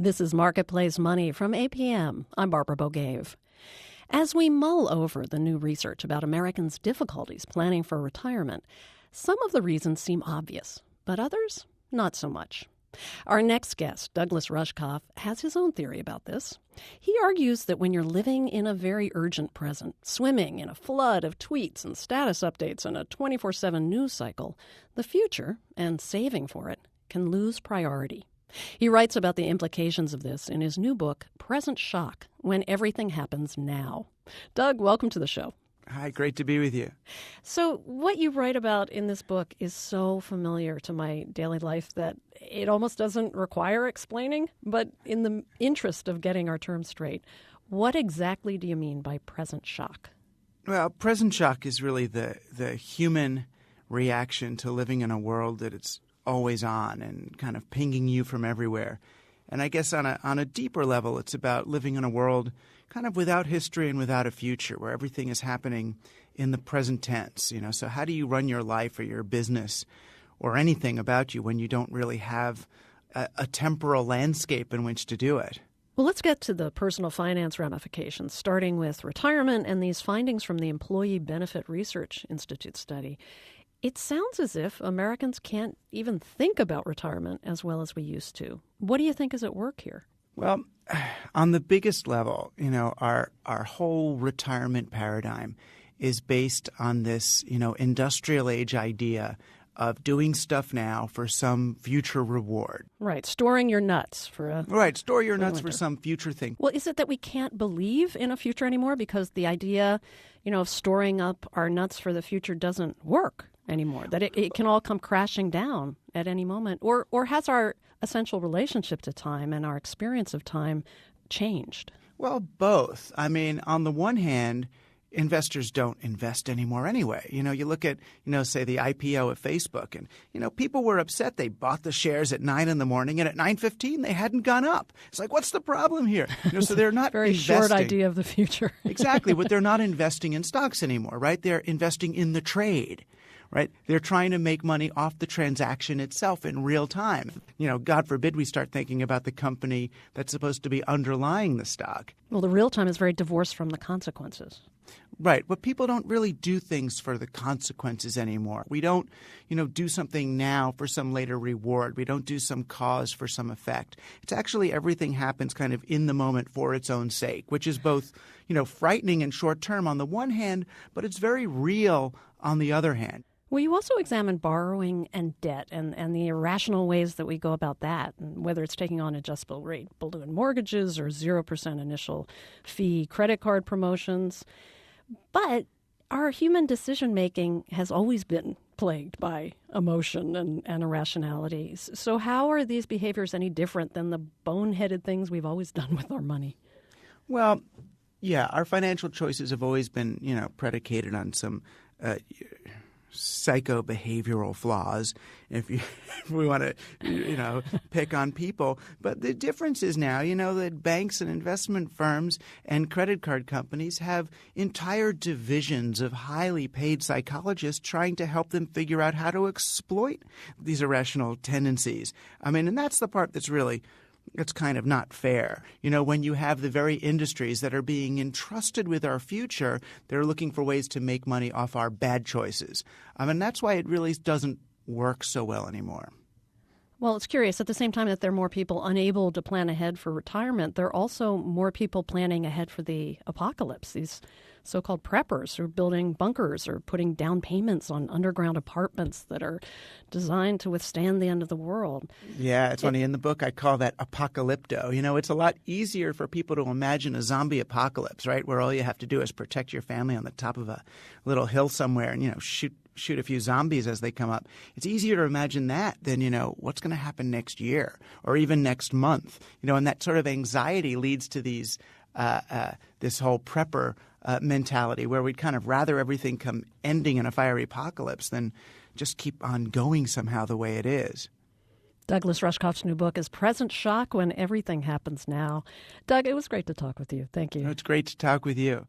This is Marketplace Money from APM. I'm Barbara Bogaev. As we mull over the new research about Americans' difficulties planning for retirement, some of the reasons seem obvious, but others, not so much. Our next guest, Douglas Rushkoff, has his own theory about this. He argues that when you're living in a very urgent present, swimming in a flood of tweets and status updates and a 24/7 news cycle, the future, and saving for it, can lose priority. He writes about the implications of this in his new book, Present Shock, When Everything Happens Now. Doug, welcome to the show. Hi, great to be with you. So what you write about in this book is so familiar to my daily life that it almost doesn't require explaining. But in the interest of getting our terms straight, what exactly do you mean by present shock? Well, present shock is really the human reaction to living in a world that it's always on and kind of pinging you from everywhere. And I guess on a deeper level, it's about living in a world kind of without history and without a future, where everything is happening in the present tense. So how do you run your life or your business or anything about you when you don't really have a temporal landscape in which to do it? Well, let's get to the personal finance ramifications, starting with retirement and these findings from the Employee Benefit Research Institute study. It sounds as if Americans can't even think about retirement as well as we used to. What do you think is at work here? Well, on the biggest level, our whole retirement paradigm is based on this, industrial age idea of doing stuff now for some future reward. Right, storing your nuts for a Right, store your nuts for some future thing. Well, is it that we can't believe in a future anymore because the idea, of storing up our nuts for the future doesn't work anymore, that it can all come crashing down at any moment? Or has our essential relationship to time and our experience of time changed? Well, both. I mean, on the one hand, investors don't invest anymore anyway. You look at, say the IPO of Facebook and, people were upset. They bought the shares at 9 in the morning and at 9:15 they hadn't gone up. It's like, what's the problem here? So they're not Very investing. short idea of the future. Exactly. But they're not investing in stocks anymore, right? They're investing in the trade. Right? They're trying to make money off the transaction itself in real time. God forbid we start thinking about the company that's supposed to be underlying the stock. Well, the real time is very divorced from the consequences. Right. But people don't really do things for the consequences anymore. We don't, do something now for some later reward. We don't do some cause for some effect. It's actually everything happens kind of in the moment for its own sake, which is both, frightening and short term on the one hand, but it's very real on the other hand. Well, you also examine borrowing and debt and the irrational ways that we go about that, and whether it's taking on adjustable rate balloon mortgages or 0% initial fee credit card promotions. But our human decision-making has always been plagued by emotion and irrationality. So how are these behaviors any different than the boneheaded things we've always done with our money? Well, yeah, our financial choices have always been, predicated on some psycho-behavioral flaws, if we want to, pick on people. But the difference is now, that banks and investment firms and credit card companies have entire divisions of highly paid psychologists trying to help them figure out how to exploit these irrational tendencies. And that's the part that's really it's kind of not fair. When you have the very industries that are being entrusted with our future, they're looking for ways to make money off our bad choices. That's why it really doesn't work so well anymore. Well, it's curious. At the same time that there are more people unable to plan ahead for retirement, there are also more people planning ahead for the apocalypse. These so-called preppers who are building bunkers or putting down payments on underground apartments that are designed to withstand the end of the world. Yeah, it's funny. In the book, I call that apocalypto. It's a lot easier for people to imagine a zombie apocalypse, right, where all you have to do is protect your family on the top of a little hill somewhere and, shoot a few zombies as they come up. It's easier to imagine that than, what's going to happen next year or even next month. And that sort of anxiety leads to these this whole prepper mentality where we'd kind of rather everything come ending in a fiery apocalypse than just keep on going somehow the way it is. Douglas Rushkoff's new book is Present Shock When Everything Happens Now. Doug, it was great to talk with you. Thank you. It's great to talk with you.